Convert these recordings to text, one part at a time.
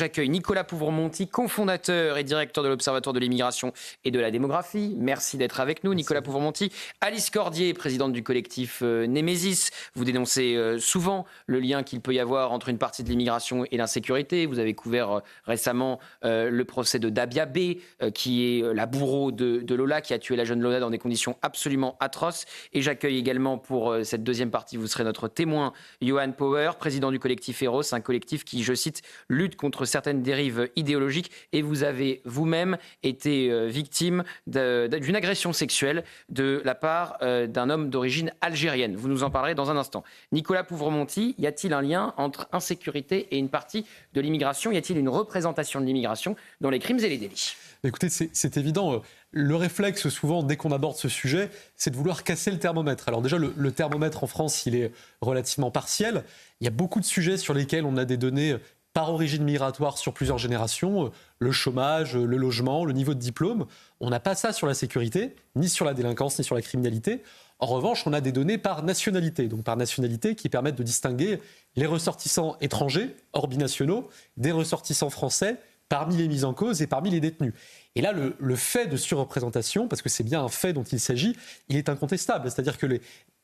J'accueille Nicolas Pouvremonti, cofondateur et directeur de l'Observatoire de l'immigration et de la démographie. Merci d'être avec nous, Nicolas Pouvremonti. Alice Cordier, présidente du collectif Némésis. Vous dénoncez souvent le lien qu'il peut y avoir entre une partie de l'immigration et l'insécurité. Vous avez couvert récemment le procès de Dabia B, qui est la bourreau de Lola, qui a tué la jeune Lola dans des conditions absolument atroces. Et j'accueille également pour cette deuxième partie, vous serez notre témoin, Johan Power, président du collectif Eros, un collectif qui, je cite, lutte contre certaines dérives idéologiques, et vous avez vous-même été victime d'une agression sexuelle de la part d'un homme d'origine algérienne. Vous nous en parlerez dans un instant. Nicolas Pouvremonti, y a-t-il un lien entre insécurité et une partie de l'immigration ? Y a-t-il une représentation de l'immigration dans les crimes et les délits ? Écoutez, c'est évident. Le réflexe, souvent, dès qu'on aborde ce sujet, c'est de vouloir casser le thermomètre. Alors déjà, le thermomètre en France, il est relativement partiel. Il y a beaucoup de sujets sur lesquels on a des données par origine migratoire sur plusieurs générations, le chômage, le logement, le niveau de diplôme. On n'a pas ça sur la sécurité, ni sur la délinquance, ni sur la criminalité. En revanche, on a des données par nationalité, donc par nationalité qui permettent de distinguer les ressortissants étrangers, hors binationaux, des ressortissants français parmi les mises en cause et parmi les détenus. Et là, le fait de surreprésentation, parce que c'est bien un fait dont il s'agit, il est incontestable. C'est-à-dire que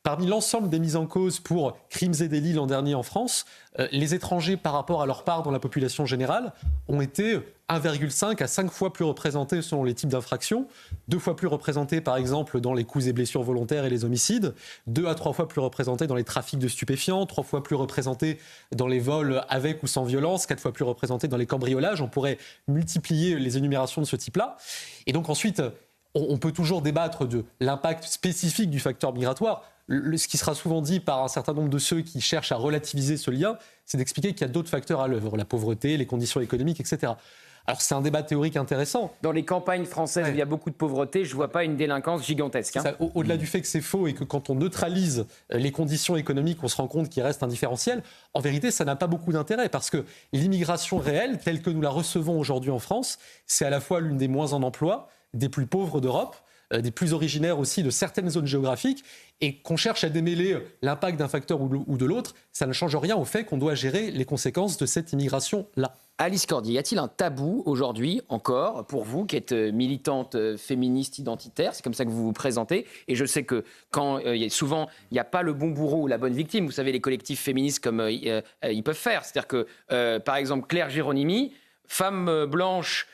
parmi l'ensemble des mises en cause pour crimes et délits l'an dernier en France, les étrangers, par rapport à leur part dans la population générale, ont été 1,5 à 5 fois plus représentés selon les types d'infractions, 2 fois plus représentés par exemple dans les coups et blessures volontaires et les homicides, 2 à 3 fois plus représentés dans les trafics de stupéfiants, 3 fois plus représentés dans les vols avec ou sans violence, 4 fois plus représentés dans les cambriolages. On pourrait multiplier les énumérations de ce type-là. Et donc ensuite, on peut toujours débattre de l'impact spécifique du facteur migratoire. Ce qui sera souvent dit par un certain nombre de ceux qui cherchent à relativiser ce lien, c'est d'expliquer qu'il y a d'autres facteurs à l'œuvre, la pauvreté, les conditions économiques, etc. Alors c'est un débat théorique intéressant. Dans les campagnes françaises où il y a beaucoup de pauvreté, je ne vois pas une délinquance gigantesque. Au-delà du fait que c'est faux et que quand on neutralise les conditions économiques, on se rend compte qu'il reste un différentiel, en vérité ça n'a pas beaucoup d'intérêt parce que l'immigration réelle, telle que nous la recevons aujourd'hui en France, c'est à la fois l'une des moins en emploi, des plus pauvres d'Europe, des plus originaires aussi de certaines zones géographiques, et qu'on cherche à démêler l'impact d'un facteur ou de l'autre, ça ne change rien au fait qu'on doit gérer les conséquences de cette immigration-là. Alice Cordier, y a-t-il un tabou aujourd'hui encore pour vous qui êtes militante féministe identitaire, c'est comme ça que vous vous présentez, et je sais que quand souvent il n'y a pas le bon bourreau ou la bonne victime, vous savez les collectifs féministes comme ils peuvent faire, c'est-à-dire que par exemple Claire Géronimi, femme blanche,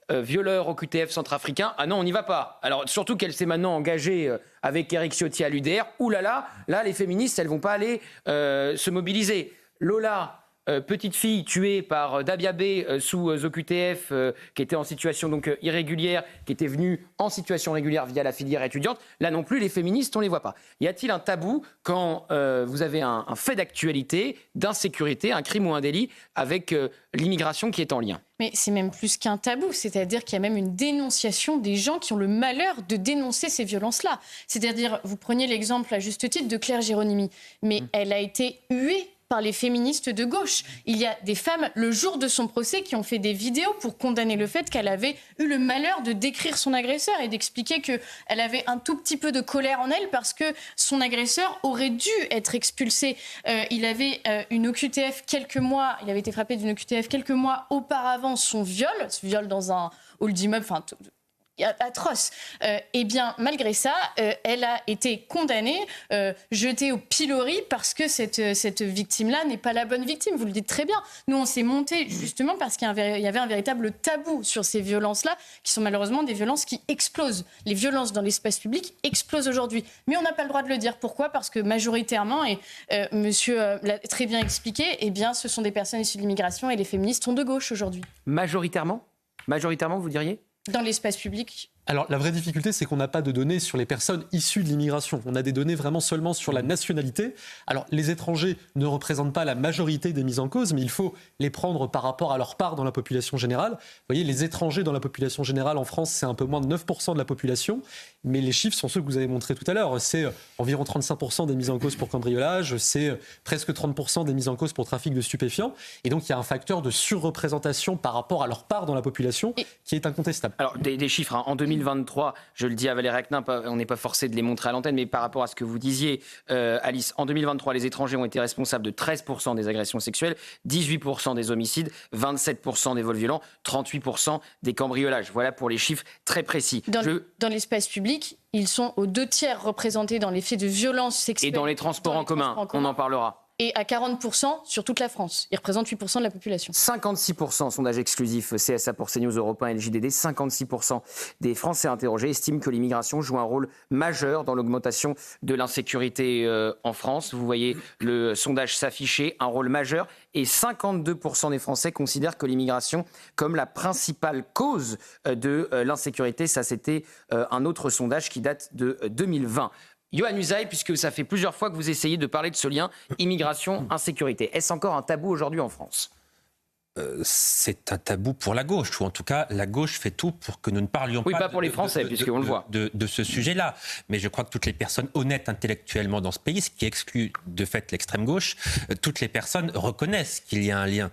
violeur au QTF centrafricain, ah non on n'y va pas. Alors surtout qu'elle s'est maintenant engagée avec Éric Ciotti à l'UDR, oulala, là les féministes elles vont pas aller se mobiliser. Lola, petite fille tuée par Dabia B sous OQTF, qui était en situation donc irrégulière, qui était venue en situation régulière via la filière étudiante. Là non plus, les féministes, on les voit pas. Y a-t-il un tabou quand vous avez un fait d'actualité, d'insécurité, un crime ou un délit avec l'immigration qui est en lien ? Mais c'est même plus qu'un tabou, c'est-à-dire qu'il y a même une dénonciation des gens qui ont le malheur de dénoncer ces violences-là. C'est-à-dire, vous preniez l'exemple à juste titre de Claire Géronimi, mais elle a été huée par les féministes de gauche. Il y a des femmes, le jour de son procès, qui ont fait des vidéos pour condamner le fait qu'elle avait eu le malheur de décrire son agresseur et d'expliquer qu'elle avait un tout petit peu de colère en elle parce que son agresseur aurait dû être expulsé. Il avait une OQTF il avait été frappé d'une OQTF quelques mois auparavant, ce viol dans un hall d'immeuble, atroce. Eh bien, malgré ça, elle a été condamnée, jetée au pilori parce que cette victime-là n'est pas la bonne victime. Vous le dites très bien. Nous, on s'est monté justement parce qu'il y avait un véritable tabou sur ces violences-là, qui sont malheureusement des violences qui explosent. Les violences dans l'espace public explosent aujourd'hui. Mais on n'a pas le droit de le dire. Pourquoi ? Parce que majoritairement, et monsieur l'a très bien expliqué, eh bien, ce sont des personnes issues de l'immigration et les féministes sont de gauche aujourd'hui. Majoritairement, vous diriez ? Dans l'espace public. Alors la vraie difficulté, c'est qu'on n'a pas de données sur les personnes issues de l'immigration. On a des données vraiment seulement sur la nationalité. Alors les étrangers ne représentent pas la majorité des mises en cause, mais il faut les prendre par rapport à leur part dans la population générale. Vous voyez, les étrangers dans la population générale en France, c'est un peu moins de 9% de la population, mais les chiffres sont ceux que vous avez montrés tout à l'heure. C'est environ 35% des mises en cause pour cambriolage, c'est presque 30% des mises en cause pour trafic de stupéfiants. Et donc il y a un facteur de surreprésentation par rapport à leur part dans la population qui est incontestable. Alors des chiffres, hein. En 2020, 2023, je le dis à Valérie Acnin, on n'est pas forcé de les montrer à l'antenne, mais par rapport à ce que vous disiez, Alice, en 2023, les étrangers ont été responsables de 13% des agressions sexuelles, 18% des homicides, 27% des vols violents, 38% des cambriolages. Voilà pour les chiffres très précis. Dans l'espace public, ils sont aux 2/3 représentés dans les faits de violences sexuelles. Et dans les transports en commun, on en parlera. Et à 40% sur toute la France. Ils représentent 8% de la population. 56%, sondage exclusif CSA pour CNews, Europe 1 et le JDD, 56% des Français interrogés estiment que l'immigration joue un rôle majeur dans l'augmentation de l'insécurité en France. Vous voyez le sondage s'afficher, un rôle majeur. Et 52% des Français considèrent que l'immigration comme la principale cause de l'insécurité. Ça, c'était un autre sondage qui date de 2020. Yohann Usaï, puisque ça fait plusieurs fois que vous essayez de parler de ce lien immigration-insécurité. Est-ce encore un tabou aujourd'hui en France ? C'est un tabou pour la gauche, ou en tout cas, la gauche fait tout pour que nous ne parlions pas pour les Français, puisqu'on le voit. De ce sujet-là. Mais je crois que toutes les personnes honnêtes intellectuellement dans ce pays, ce qui exclut de fait l'extrême gauche, toutes les personnes reconnaissent qu'il y a un lien.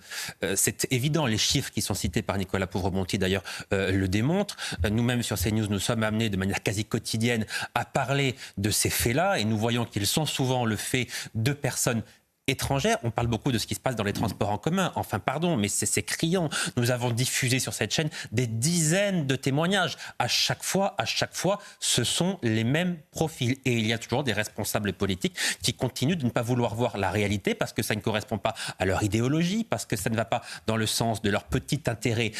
C'est évident, les chiffres qui sont cités par Nicolas Pouvremonti d'ailleurs le démontrent. Nous-mêmes sur CNews, nous sommes amenés de manière quasi quotidienne à parler de ces faits-là, et nous voyons qu'ils sont souvent le fait de personnes étrangères. On parle beaucoup de ce qui se passe dans les transports en commun. Enfin, pardon, mais c'est criant. Nous avons diffusé sur cette chaîne des dizaines de témoignages. À chaque fois, ce sont les mêmes profils. Et il y a toujours des responsables politiques qui continuent de ne pas vouloir voir la réalité parce que ça ne correspond pas à leur idéologie, parce que ça ne va pas dans le sens de leur petit intérêt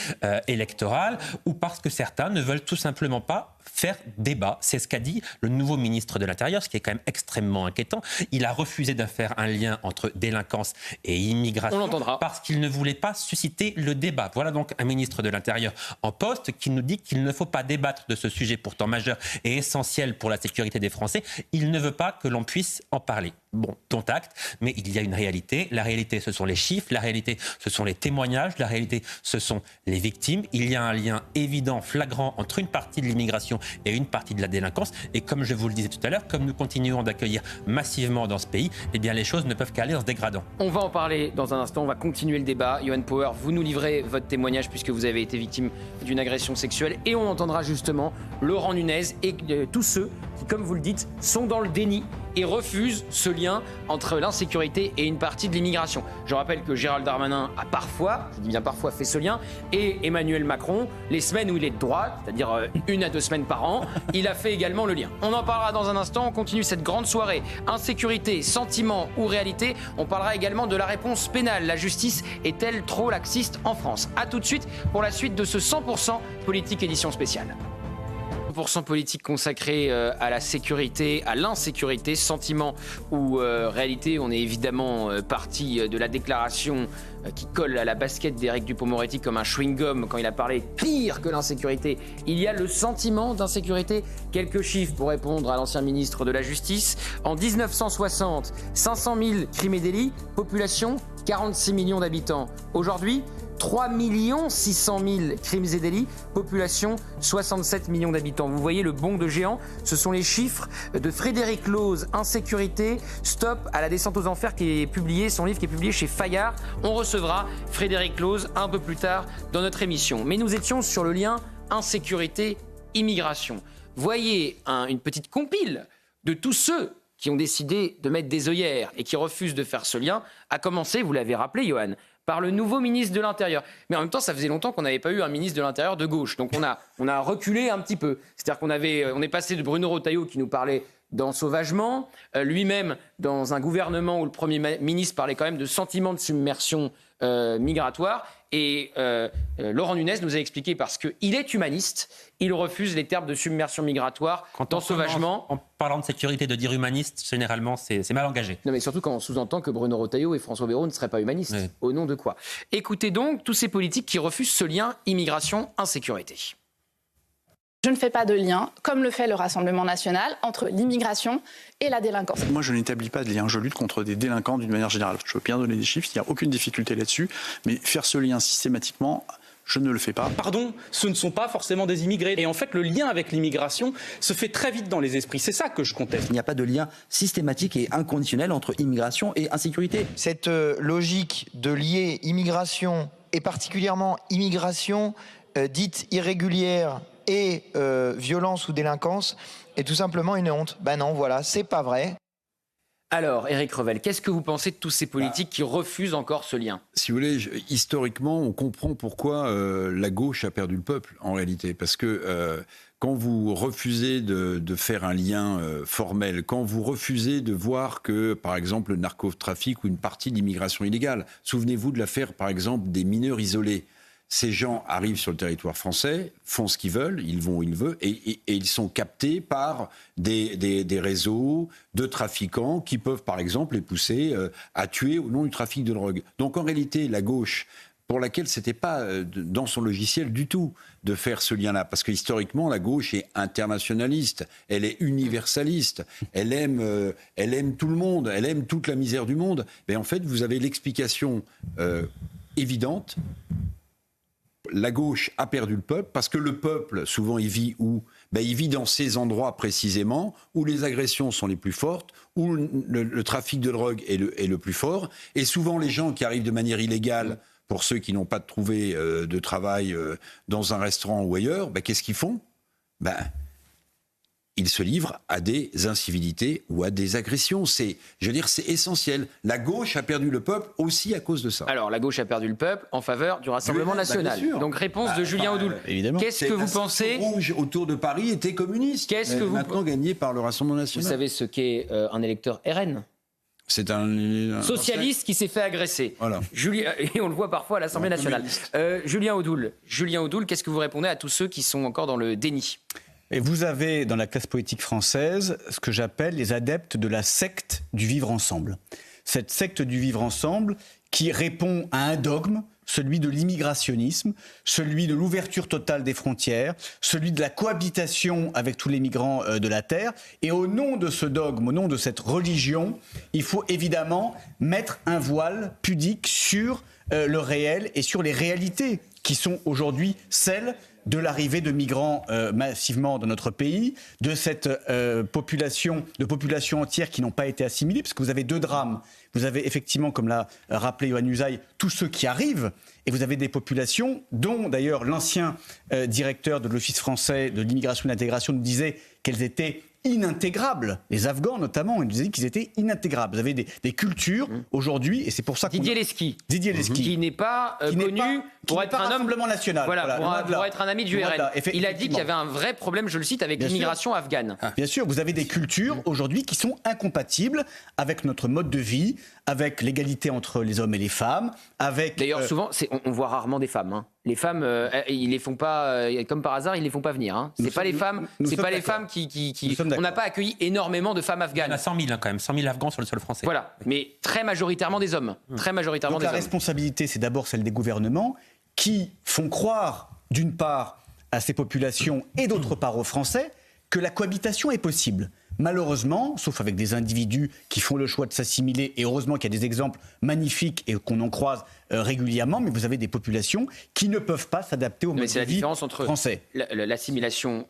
électoral, ou parce que certains ne veulent tout simplement pas faire débat. C'est ce qu'a dit le nouveau ministre de l'Intérieur, ce qui est quand même extrêmement inquiétant. Il a refusé de faire un lien entre délinquance et immigration. On l'entendra. Parce qu'il ne voulait pas susciter le débat. Voilà donc un ministre de l'Intérieur en poste qui nous dit qu'il ne faut pas débattre de ce sujet pourtant majeur et essentiel pour la sécurité des Français. Il ne veut pas que l'on puisse en parler. Bon, dont acte, mais il y a une réalité. La réalité, ce sont les chiffres. La réalité, ce sont les témoignages. La réalité, ce sont les victimes. Il y a un lien évident, flagrant entre une partie de l'immigration et une partie de la délinquance. Et comme je vous le disais tout à l'heure, comme nous continuons d'accueillir massivement dans ce pays, eh bien les choses ne peuvent qu'aller en se dégradant. On va en parler dans un instant. On va continuer le débat. Yohann Power, vous nous livrez votre témoignage puisque vous avez été victime d'une agression sexuelle. Et on entendra justement Laurent Nunez et tous ceux qui, comme vous le dites, sont dans le déni et refusent ce lien entre l'insécurité et une partie de l'immigration. Je rappelle que Gérald Darmanin a parfois, je dis bien parfois, fait ce lien, et Emmanuel Macron, les semaines où il est de droite, c'est-à-dire 1 à 2 semaines par an, il a fait également le lien. On en parlera dans un instant, on continue cette grande soirée. Insécurité, sentiment ou réalité, on parlera également de la réponse pénale. La justice est-elle trop laxiste en France ? A tout de suite pour la suite de ce 100% politique édition spéciale. 100% politique consacré à la sécurité, à l'insécurité, sentiment ou réalité. On est évidemment parti de la déclaration qui colle à la basket d'Éric Dupond-Moretti comme un chewing-gum quand il a parlé pire que l'insécurité. Il y a le sentiment d'insécurité. Quelques chiffres pour répondre à l'ancien ministre de la Justice. En 1960, 500 000 crimes et délits, population 46 millions d'habitants. Aujourd'hui, 3 600 000 crimes et délits, population 67 millions d'habitants. Vous voyez le bond de géant, ce sont les chiffres de Frédéric Lose, Insécurité, Stop à la descente aux enfers, qui est publié, son livre qui est publié chez Fayard. On recevra Frédéric Lose un peu plus tard dans notre émission. Mais nous étions sur le lien insécurité-immigration. Voyez une petite compile de tous ceux qui ont décidé de mettre des œillères et qui refusent de faire ce lien, à commencer, vous l'avez rappelé, Yohann, par le nouveau ministre de l'Intérieur. Mais en même temps, ça faisait longtemps qu'on n'avait pas eu un ministre de l'Intérieur de gauche. Donc on a reculé un petit peu. C'est-à-dire on est passé de Bruno Retailleau qui nous parlait d'ensauvagement, lui-même dans un gouvernement où le Premier ministre parlait quand même de sentiment de submersion migratoire. Et Laurent Nunez nous a expliqué, parce qu'il est humaniste, il refuse les termes de submersion migratoire, d'ensauvagement. En parlant de sécurité, de dire humaniste, généralement, c'est mal engagé. Non, mais surtout quand on sous-entend que Bruno Retailleau et François Bayrou ne seraient pas humanistes. Oui. Au nom de quoi ? Écoutez donc tous ces politiques qui refusent ce lien immigration-insécurité. Je ne fais pas de lien, comme le fait le Rassemblement national, entre l'immigration et la délinquance. Moi, je n'établis pas de lien. Je lutte contre des délinquants d'une manière générale. Je veux bien donner des chiffres, il n'y a aucune difficulté là-dessus. Mais faire ce lien systématiquement, je ne le fais pas. Pardon, ce ne sont pas forcément des immigrés. Et en fait, le lien avec l'immigration se fait très vite dans les esprits. C'est ça que je conteste. Il n'y a pas de lien systématique et inconditionnel entre immigration et insécurité. Cette logique de lier immigration, et particulièrement immigration dite irrégulière et violence ou délinquance est tout simplement une honte. Ben non, voilà, c'est pas vrai. Alors, Éric Revel, qu'est-ce que vous pensez de tous ces politiques qui refusent encore ce lien ? Si vous voulez, historiquement, on comprend pourquoi la gauche a perdu le peuple, en réalité. Parce que quand vous refusez de faire un lien formel, quand vous refusez de voir que, par exemple, le narcotrafic ou une partie de l'immigration illégale, souvenez-vous de l'affaire, par exemple, des mineurs isolés. Ces gens arrivent sur le territoire français, font ce qu'ils veulent, ils vont où ils veulent, et ils sont captés par des réseaux de trafiquants qui peuvent, par exemple, les pousser à tuer au nom du trafic de drogue. Donc, en réalité, la gauche, pour laquelle c'était pas dans son logiciel du tout de faire ce lien-là, parce que historiquement, la gauche est internationaliste, elle est universaliste, elle aime tout le monde, elle aime toute la misère du monde. Mais en fait, vous avez l'explication évidente. La gauche a perdu le peuple parce que le peuple, souvent, il vit où ? Il vit dans ces endroits précisément où les agressions sont les plus fortes, où le trafic de drogue est le plus fort. Et souvent, les gens qui arrivent de manière illégale, pour ceux qui n'ont pas trouvé de travail dans un restaurant ou ailleurs, qu'est-ce qu'ils font ? Ils se livrent à des incivilités ou à des agressions. C'est essentiel. La gauche a perdu le peuple aussi à cause de ça. Alors, la gauche a perdu le peuple en faveur du Rassemblement national. Donc, réponse de Julien Audoul. Évidemment. Qu'est-ce que vous pensez ? Le rouge autour de Paris était communiste. Qu'est-ce que vous maintenant gagné par le Rassemblement national. Vous savez ce qu'est un électeur RN ? C'est un socialiste qui s'est fait agresser. Voilà. Et on le voit parfois à l'Assemblée nationale. Julien Audoul, qu'est-ce que vous répondez à tous ceux qui sont encore dans le déni ? Et vous avez dans la classe politique française ce que j'appelle les adeptes de la secte du vivre ensemble. Cette secte du vivre ensemble qui répond à un dogme, celui de l'immigrationnisme, celui de l'ouverture totale des frontières, celui de la cohabitation avec tous les migrants de la terre. Et au nom de ce dogme, au nom de cette religion, il faut évidemment mettre un voile pudique sur le réel et sur les réalités qui sont aujourd'hui celles de l'arrivée de migrants massivement dans notre pays, de cette population entière qui n'ont pas été assimilées, parce que vous avez deux drames. Vous avez effectivement, comme l'a rappelé Yohann Usaï, tous ceux qui arrivent, et vous avez des populations dont d'ailleurs l'ancien directeur de l'Office français de l'immigration et de l'intégration nous disait qu'elles étaient inintégrables. Les Afghans notamment, ils nous disaient qu'ils étaient inintégrables. Vous avez des cultures aujourd'hui, et c'est pour ça que Didier Lesky, qui n'est pas connu pour être un homme Rassemblement national. Pour être un ami du RN. Il a dit qu'il y avait un vrai problème, je le cite, avec l'immigration afghane. Bien sûr, vous avez des cultures aujourd'hui qui sont incompatibles avec notre mode de vie, avec l'égalité entre les hommes et les femmes, avec... D'ailleurs, souvent, on voit rarement des femmes. Hein. Les femmes, ils les font pas, comme par hasard, ils les font pas venir. Hein. C'est pas les femmes qui... On n'a pas accueilli énormément de femmes afghanes. Il y en a 100 000 quand même, 100 000 Afghans sur le sol français. Voilà, mais très majoritairement des hommes. Très majoritairement Donc des la hommes. responsabilité, c'est d'abord celle des gouvernements qui font croire, d'une part, à ces populations et d'autre part aux Français, que la cohabitation est possible. Malheureusement, sauf avec des individus qui font le choix de s'assimiler, et heureusement qu'il y a des exemples magnifiques et qu'on en croise régulièrement, mais vous avez des populations qui ne peuvent pas s'adapter au mode de vie français. C'est la différence entre l'assimilation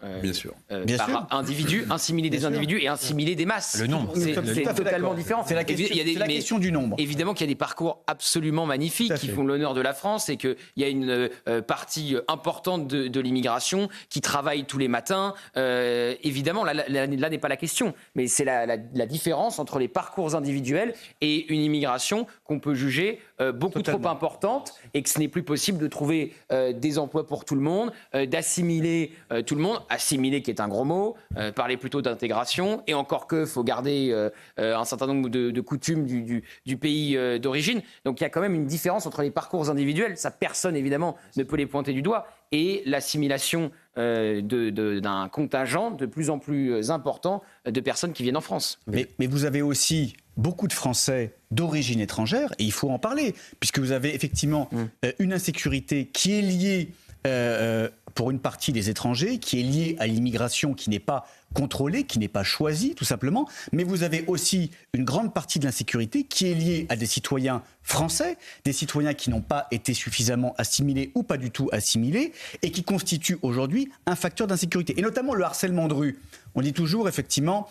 Bien par sûr. individu, assimiler des individus et assimiler des masses. Le nombre. C'est totalement différent. C'est la question du nombre. Évidemment qu'il y a des parcours absolument magnifiques qui font l'honneur de la France et qu'il y a une partie importante de l'immigration qui travaille tous les matins. Évidemment, là n'est pas la question, mais c'est la différence entre les parcours individuels et une immigration qu'on peut juger beaucoup trop importante et que ce n'est plus possible de trouver des emplois pour tout le monde, d'assimiler tout le monde, assimiler qui est un gros mot, parler plutôt d'intégration, et encore que faut garder un certain nombre de coutumes du pays d'origine. Donc il y a quand même une différence entre les parcours individuels, ça personne évidemment ne peut les pointer du doigt, et l'assimilation d'un contingent de plus en plus important de personnes qui viennent en France. Mais vous avez aussi beaucoup de Français d'origine étrangère, et il faut en parler, puisque vous avez effectivement une insécurité qui est liée, pour une partie des étrangers, qui est liée à l'immigration qui n'est pas contrôlée, qui n'est pas choisie, tout simplement. Mais vous avez aussi une grande partie de l'insécurité qui est liée à des citoyens français, des citoyens qui n'ont pas été suffisamment assimilés ou pas du tout assimilés, et qui constituent aujourd'hui un facteur d'insécurité. Et notamment le harcèlement de rue. On dit toujours, effectivement,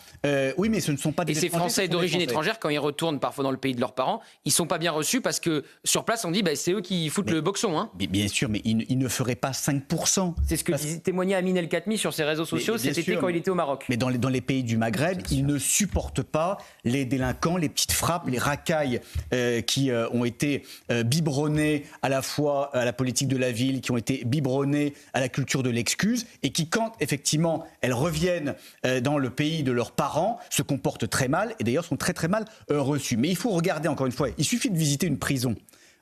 oui, mais ce ne sont pas des étrangers. Et ces Français d'origine étrangère, quand ils retournent parfois dans le pays de leurs parents, ils ne sont pas bien reçus parce que sur place, on dit c'est eux qui foutent le boxon. Hein. Bien sûr, mais ils ne feraient pas 5%. C'est ce que témoignait Amin El Khatmi sur ses réseaux sociaux cet été quand il était au Maroc. Mais dans les pays du Maghreb, ils ne supportent pas les délinquants, les petites frappes, les racailles qui ont été biberonnés à la fois à la politique de la ville, qui ont été biberonnés à la culture de l'excuse, et qui, quand effectivement elles reviennent dans le pays de leurs parents, se comportent très mal, et d'ailleurs sont très très mal reçus. Mais il faut regarder, encore une fois, il suffit de visiter une prison.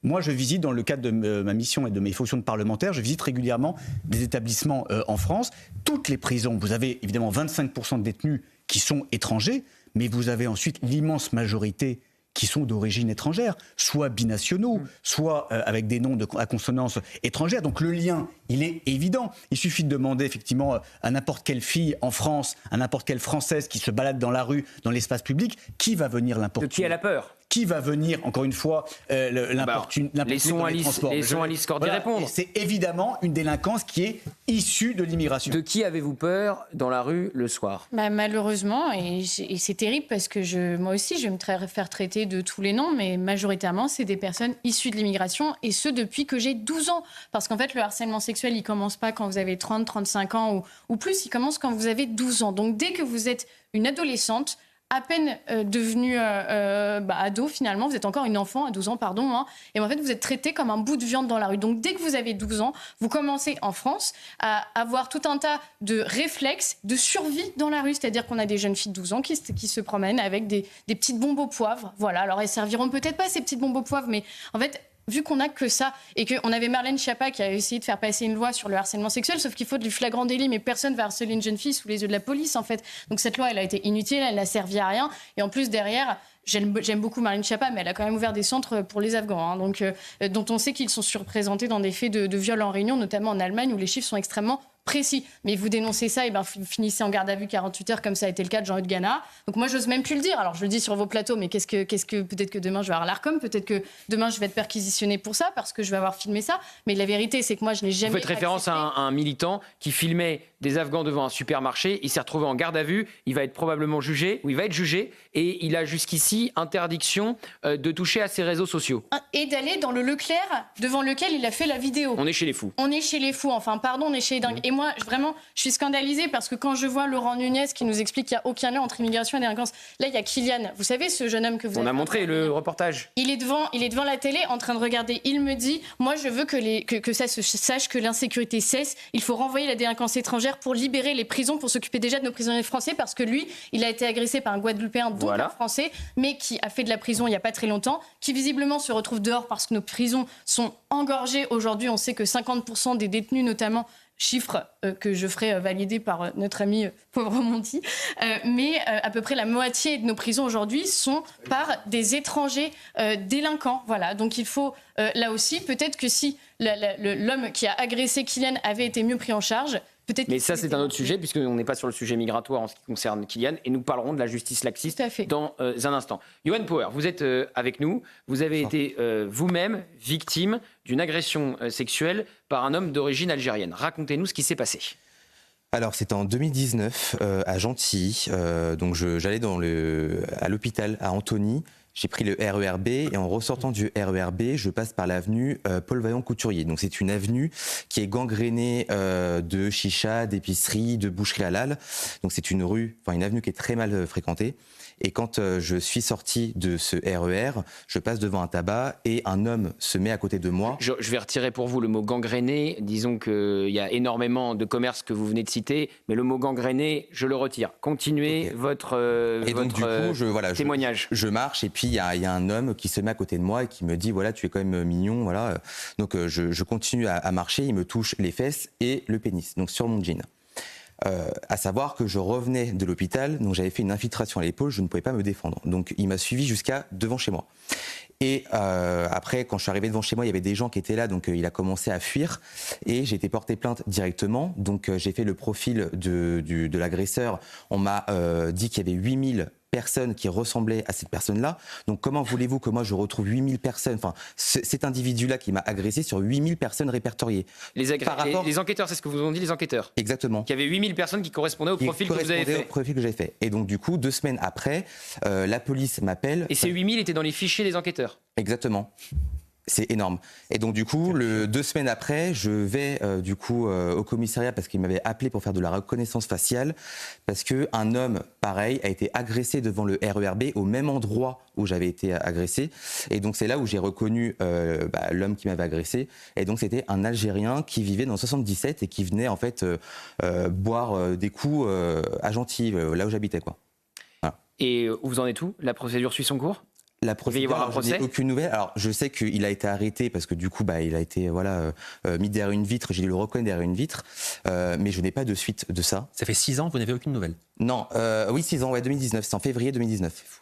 Moi, je visite, dans le cadre de ma mission et de mes fonctions de parlementaire, je visite régulièrement des établissements en France. Toutes les prisons, vous avez évidemment 25% de détenus qui sont étrangers, mais vous avez ensuite l'immense majorité qui sont d'origine étrangère, soit binationaux, soit avec des noms à consonance étrangère. Donc le lien, il est évident. Il suffit de demander effectivement à n'importe quelle fille en France, à n'importe quelle Française qui se balade dans la rue, dans l'espace public, qui va venir l'importuner. De qui elle a peur ? Qui va venir, encore une fois, l'importuner dans les transports. Laissons Alice Cordier répondre. C'est évidemment une délinquance qui est issue de l'immigration. De qui avez-vous peur dans la rue le soir ? Malheureusement, et c'est terrible parce que moi aussi, je vais me faire traiter de tous les noms, mais majoritairement, c'est des personnes issues de l'immigration, et ce, depuis que j'ai 12 ans. Parce qu'en fait, le harcèlement sexuel, il ne commence pas quand vous avez 30, 35 ans ou plus, il commence quand vous avez 12 ans. Donc dès que vous êtes une adolescente, à peine devenue ado, finalement, vous êtes encore une enfant à 12 ans, pardon, hein, et en fait, vous êtes traité comme un bout de viande dans la rue. Donc, dès que vous avez 12 ans, vous commencez en France à avoir tout un tas de réflexes de survie dans la rue. C'est-à-dire qu'on a des jeunes filles de 12 ans qui se promènent avec des petites bombes au poivre. Voilà, alors elles serviront peut-être pas ces petites bombes au poivre, mais en fait, vu qu'on n'a que ça, et qu'on avait Marlène Schiappa qui a essayé de faire passer une loi sur le harcèlement sexuel, sauf qu'il faut du flagrant délit, mais personne ne va harceler une jeune fille sous les yeux de la police, en fait. Donc cette loi, elle a été inutile, elle n'a servi à rien. Et en plus, derrière, j'aime beaucoup Marlène Schiappa, mais elle a quand même ouvert des centres pour les Afghans, hein, donc, dont on sait qu'ils sont surreprésentés dans des faits de viol en réunion, notamment en Allemagne, où les chiffres sont extrêmement précis. Mais vous dénoncez ça, et vous finissez en garde à vue 48 heures, comme ça a été le cas de Jean-Hugues Gana. Donc moi, j'ose même plus le dire. Alors je le dis sur vos plateaux, mais qu'est-ce que peut-être que demain je vais avoir l'Arcom, peut-être que demain je vais être perquisitionnée pour ça, parce que je vais avoir filmé ça. Mais la vérité, c'est que moi, je n'ai jamais. Vous faites référence à un militant qui filmait des Afghans devant un supermarché. Il s'est retrouvé en garde à vue. Il va être probablement jugé, ou il va être jugé, et il a jusqu'ici interdiction de toucher à ses réseaux sociaux. Et d'aller dans le Leclerc devant lequel il a fait la vidéo. On est chez les fous. On est chez les fous. Enfin, pardon, on est chez les dingues. Et moi, vraiment, je suis scandalisée parce que quand je vois Laurent Nunez qui nous explique qu'il n'y a aucun lien entre immigration et délinquance, là, il y a Kylian. Vous savez, ce jeune homme que vous avez... On a montré le reportage. Il est devant la télé en train de regarder. Il me dit, moi, je veux que ça se sache, que l'insécurité cesse. Il faut renvoyer la délinquance étrangère pour libérer les prisons, pour s'occuper déjà de nos prisonniers français, parce que lui, il a été agressé par un Guadeloupéen, donc un Français, mais qui a fait de la prison il n'y a pas très longtemps, qui visiblement se retrouve dehors parce que nos prisons sont engorgées. Aujourd'hui, on sait que 50% des détenus, notamment, chiffre que je ferai valider par notre ami Pauvre-Monty, mais à peu près la moitié de nos prisons aujourd'hui sont par des étrangers délinquants. Voilà. Donc il faut, là aussi, peut-être que si l'homme qui a agressé Kylian avait été mieux pris en charge, peut-être... Mais ça, c'est un autre sujet, puisqu'on n'est pas sur le sujet migratoire en ce qui concerne Kylian, et nous parlerons de la justice laxiste dans un instant. Yohann Power, vous êtes avec nous. Vous avez été vous-même victime d'une agression sexuelle par un homme d'origine algérienne. Racontez-nous ce qui s'est passé. Alors, c'était en 2019, à Gentilly. Donc, j'allais à l'hôpital à Antony. J'ai pris le RERB et en ressortant du RERB, je passe par l'avenue Paul Vaillant-Couturier. Donc c'est une avenue qui est gangrénée de chicha, d'épiceries, de boucheries halal. Donc c'est une avenue qui est très mal fréquentée. Et quand je suis sorti de ce RER, je passe devant un tabac et un homme se met à côté de moi. Je vais retirer pour vous le mot gangréné. Disons qu'il y a énormément de commerces que vous venez de citer, mais le mot gangréné, je le retire. Continuez votre témoignage. Je marche et puis il y a un homme qui se met à côté de moi et qui me dit voilà, tu es quand même mignon, voilà. Donc je continue à marcher, il me touche les fesses et le pénis, donc sur mon jean. À savoir que je revenais de l'hôpital, donc j'avais fait une infiltration à l'épaule, je ne pouvais pas me défendre. Donc il m'a suivi jusqu'à devant chez moi. Et après, quand je suis arrivé devant chez moi, il y avait des gens qui étaient là, donc il a commencé à fuir. Et j'ai été porté plainte directement. Donc j'ai fait le profil de l'agresseur. On m'a dit qu'il y avait 8000 personnes qui ressemblaient à cette personne-là. Donc comment voulez-vous que moi je retrouve 8000 personnes, enfin cet individu-là qui m'a agressé sur 8000 personnes répertoriées. Les enquêteurs, c'est ce que vous ont dit les enquêteurs. Exactement. Qu'il y avait 8000 personnes qui correspondaient au profil que vous avez fait. Au profil que j'avais fait. Et donc du coup, 2 semaines après, la police m'appelle. Et ces 8000 étaient dans les fichiers des enquêteurs. Exactement. C'est énorme. Et donc du coup, 2 semaines après, je vais au commissariat parce qu'il m'avait appelé pour faire de la reconnaissance faciale parce que un homme pareil a été agressé devant le RERB au même endroit où j'avais été agressé. Et donc c'est là où j'ai reconnu l'homme qui m'avait agressé. Et donc c'était un Algérien qui vivait dans le 77 et qui venait en fait boire des coups à Gentilly, là où j'habitais quoi. Voilà. Et où vous en êtes où ? La procédure suit son cours ? La procédure, je n'ai aucune nouvelle. Alors, je sais qu'il a été arrêté parce que du coup, il a été mis derrière une vitre. J'ai dû le reconnaître derrière une vitre, mais je n'ai pas de suite de ça. Ça fait 6 ans, vous n'avez aucune nouvelle? Non, oui, 6 ans, 2019. C'est en février 2019.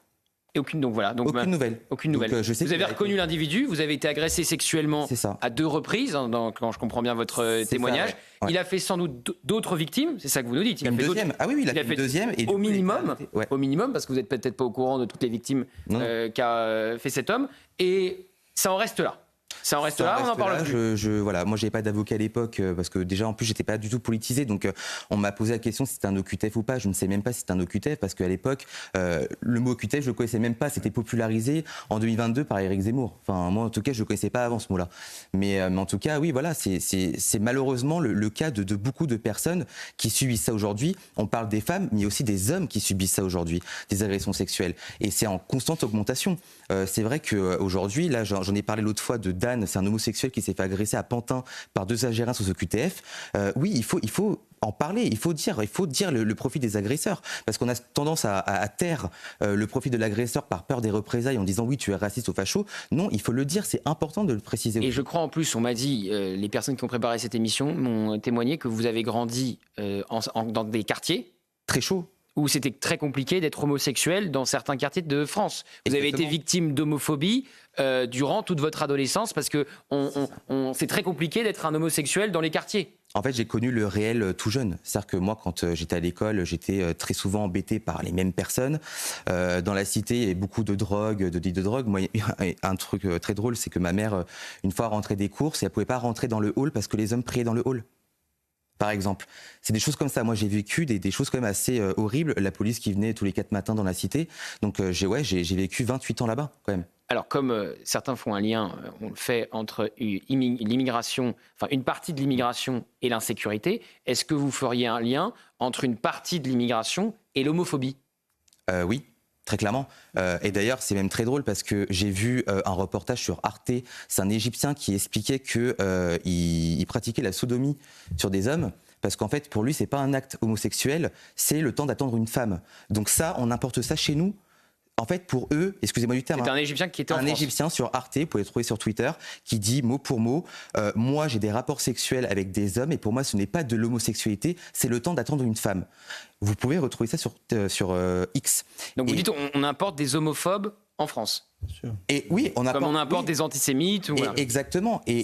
Et aucune, donc voilà. Donc, aucune nouvelle. Aucune nouvelle. Donc, je sais vous avez reconnu l'individu, vous avez été agressé sexuellement à 2 reprises, quand je comprends bien votre témoignage. Ça, ouais. Il a fait sans doute d'autres victimes, c'est ça que vous nous dites. Il a fait deuxième. Ah oui, il a fait une deuxième. Et au minimum, parce que vous n'êtes peut-être pas au courant de toutes les victimes qu'a fait cet homme. Et ça en reste là. Ça en reste là, on en parle plus. Voilà, moi, j'avais pas d'avocat à l'époque parce que déjà, en plus, j'étais pas du tout politisé. Donc, on m'a posé la question si c'était un OQTF ou pas. Je ne sais même pas si c'était un OQTF parce qu'à l'époque, le mot OQTF, je le connaissais même pas. C'était popularisé en 2022 par Éric Zemmour. Enfin, moi, en tout cas, je le connaissais pas avant ce mot-là. Mais en tout cas, oui, voilà, c'est malheureusement le cas de beaucoup de personnes qui subissent ça aujourd'hui. On parle des femmes, mais aussi des hommes qui subissent ça aujourd'hui, des agressions sexuelles. Et c'est en constante augmentation. C'est vrai qu'aujourd'hui, là, j'en ai parlé l'autre fois de Dan, c'est un homosexuel qui s'est fait agresser à Pantin par 2 Algériens sous OQTF. Oui, il faut en parler, il faut dire le profil des agresseurs, parce qu'on a tendance à taire le profil de l'agresseur par peur des représailles en disant oui, tu es raciste ou facho. Non, il faut le dire, c'est important de le préciser. Et je crois en plus, on m'a dit, les personnes qui ont préparé cette émission m'ont témoigné que vous avez grandi dans des quartiers très chauds, où c'était très compliqué d'être homosexuel dans certains quartiers de France. Vous avez été victime d'homophobie durant toute votre adolescence parce que c'est très compliqué d'être un homosexuel dans les quartiers. En fait, j'ai connu le réel tout jeune. C'est-à-dire que moi, quand j'étais à l'école, j'étais très souvent embêté par les mêmes personnes. Dans la cité, il y avait beaucoup de drogue, de deals de drogue. Moi, un truc très drôle, c'est que ma mère, une fois rentrait des courses, elle ne pouvait pas rentrer dans le hall parce que les hommes priaient dans le hall. Par exemple, c'est des choses comme ça. Moi, j'ai vécu des choses quand même assez horribles. La police qui venait tous les 4 matins dans la cité. Donc, j'ai vécu 28 ans là-bas, quand même. Alors, comme certains font un lien, on le fait entre l'immigration, enfin une partie de l'immigration et l'insécurité. Est-ce que vous feriez un lien entre une partie de l'immigration et l'homophobie ? Oui. Très clairement. Et d'ailleurs, c'est même très drôle parce que j'ai vu un reportage sur Arte. C'est un Égyptien qui expliquait qu'il pratiquait la sodomie sur des hommes. Parce qu'en fait, pour lui, c'est pas un acte homosexuel, c'est le temps d'attendre une femme. Donc ça, on importe ça chez nous. En fait, pour eux, excusez-moi du terme. C'est un Égyptien qui était en France. Un Égyptien sur Arte, vous pouvez le trouver sur Twitter, qui dit mot pour mot, moi j'ai des rapports sexuels avec des hommes et pour moi ce n'est pas de l'homosexualité, c'est le temps d'attendre une femme. Vous pouvez retrouver ça sur X. Donc vous dites on importe des homophobes en France. Et oui, on importe, comme on importe des antisémites. Voilà. Exactement. Et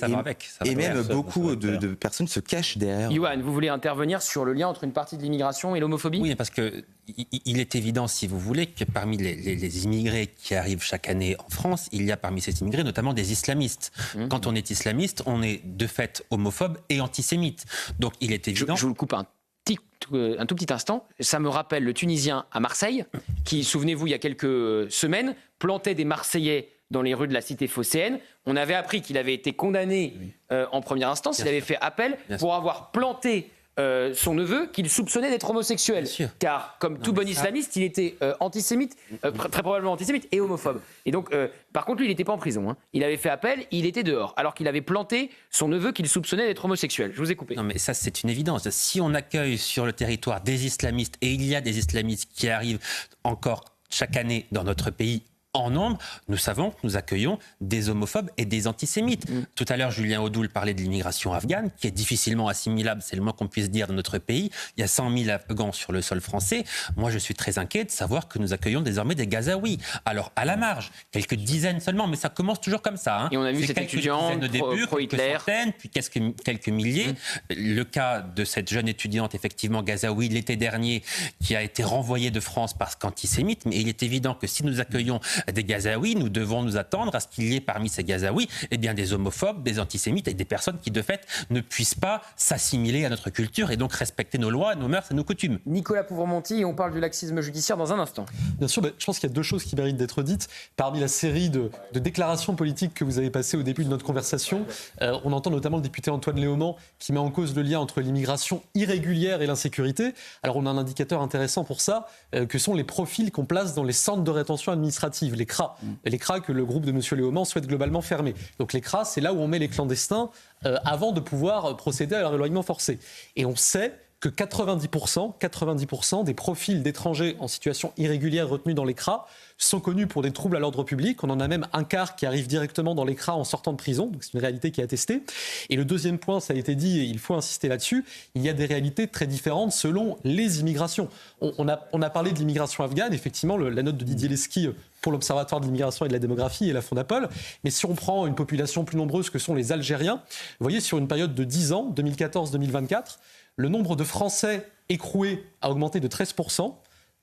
même beaucoup de personnes se cachent derrière. Yoann, vous voulez intervenir sur le lien entre une partie de l'immigration et l'homophobie ? Oui, parce qu'il est évident, si vous voulez, que parmi les immigrés qui arrivent chaque année en France, il y a parmi ces immigrés notamment des islamistes. Quand on est islamiste, on est de fait homophobe et antisémite. Donc il est évident... Je vous le coupe un tout petit instant, ça me rappelle le Tunisien à Marseille, qui, souvenez-vous, il y a quelques semaines, plantait des Marseillais dans les rues de la cité phocéenne. On avait appris qu'il avait été condamné en première instance, il avait fait appel pour avoir planté son neveu qu'il soupçonnait d'être homosexuel. Car, comme tout bon islamiste, il était antisémite, très probablement antisémite et homophobe. Et donc, par contre, lui, il n'était pas en prison. Hein. Il avait fait appel, il était dehors, alors qu'il avait planté son neveu qu'il soupçonnait d'être homosexuel. Je vous ai coupé. Non, mais ça, c'est une évidence. Si on accueille sur le territoire des islamistes, et il y a des islamistes qui arrivent encore chaque année dans notre pays, en nombre, nous savons que nous accueillons des homophobes et des antisémites. Tout à l'heure, Julien Audoul parlait de l'immigration afghane, qui est difficilement assimilable, c'est le moins qu'on puisse dire, dans notre pays. Il y a 100 000 Afghans sur le sol français. Moi, je suis très inquiet de savoir que nous accueillons désormais des Gazaouis. Alors, à la marge, quelques dizaines seulement, mais ça commence toujours comme ça. Hein. Et on a vu cette étudiante au début, quelques centaines, puis quelques milliers. Le cas de cette jeune étudiante, effectivement, Gazaoui, l'été dernier, qui a été renvoyée de France parce qu'antisémite. Mais il est évident que si nous accueillons des Gazaouis, nous devons nous attendre à ce qu'il y ait parmi ces Gazaouis des homophobes, des antisémites et des personnes qui, de fait, ne puissent pas s'assimiler à notre culture et donc respecter nos lois, nos mœurs et nos coutumes. Nicolas Pouvre-Monty, on parle du laxisme judiciaire dans un instant. Bien sûr, je pense qu'il y a deux choses qui méritent d'être dites. Parmi la série de déclarations politiques que vous avez passées au début de notre conversation, on entend notamment le député Antoine Léaumont qui met en cause le lien entre l'immigration irrégulière et l'insécurité. Alors on a un indicateur intéressant pour ça, que sont les profils qu'on place dans les centres de rétention administrative, les CRA. Les CRA que le groupe de M. Léaumont souhaite globalement fermer. Donc les CRA, c'est là où on met les clandestins avant de pouvoir procéder à leur éloignement forcé. Et on sait que 90% des profils d'étrangers en situation irrégulière retenus dans les CRA sont connus pour des troubles à l'ordre public. On en a même un quart qui arrive directement dans les CRA en sortant de prison. Donc c'est une réalité qui est attestée. Et le deuxième point, ça a été dit et il faut insister là-dessus, il y a des réalités très différentes selon les immigrations. On a parlé de l'immigration afghane. Effectivement, la note de Didier Lesky pour l'Observatoire de l'immigration et de la démographie et la Fondapol. Mais si on prend une population plus nombreuse que sont les Algériens, vous voyez, sur une période de 10 ans, 2014-2024, le nombre de Français écroués a augmenté de 13%,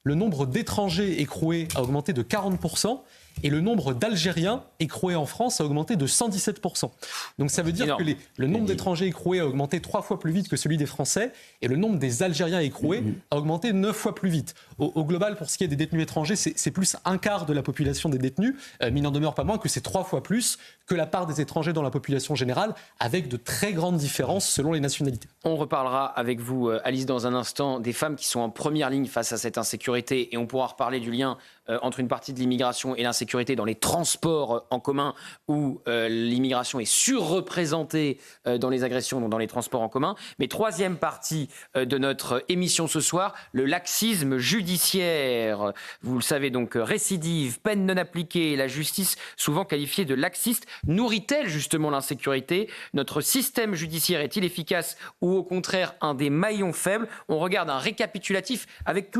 le nombre d'étrangers écroués a augmenté de 40%, et le nombre d'Algériens écroués en France a augmenté de 117%. Donc ça veut dire que le nombre d'étrangers écroués a augmenté 3 fois plus vite que celui des Français, et le nombre des Algériens écroués a augmenté 9 fois plus vite. Au global, pour ce qui est des détenus étrangers, c'est plus un quart de la population des détenus, mais il n'en demeure pas moins que c'est 3 fois plus que la part des étrangers dans la population générale, avec de très grandes différences selon les nationalités. On reparlera avec vous, Alice, dans un instant, des femmes qui sont en première ligne face à cette insécurité, et on pourra reparler du lien entre une partie de l'immigration et l'insécurité dans les transports en commun, où l'immigration est surreprésentée dans les agressions, donc dans les transports en commun. Mais troisième partie de notre émission ce soir, le laxisme judiciaire. Vous le savez donc, récidive, peine non appliquée, la justice souvent qualifiée de laxiste, nourrit-elle justement l'insécurité? Notre système judiciaire est-il efficace ou au contraire un des maillons faibles? On regarde un récapitulatif avec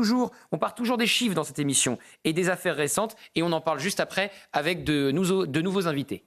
on part toujours des chiffres dans cette émission et des affaires récentes, et on en parle juste après avec de nouveaux invités.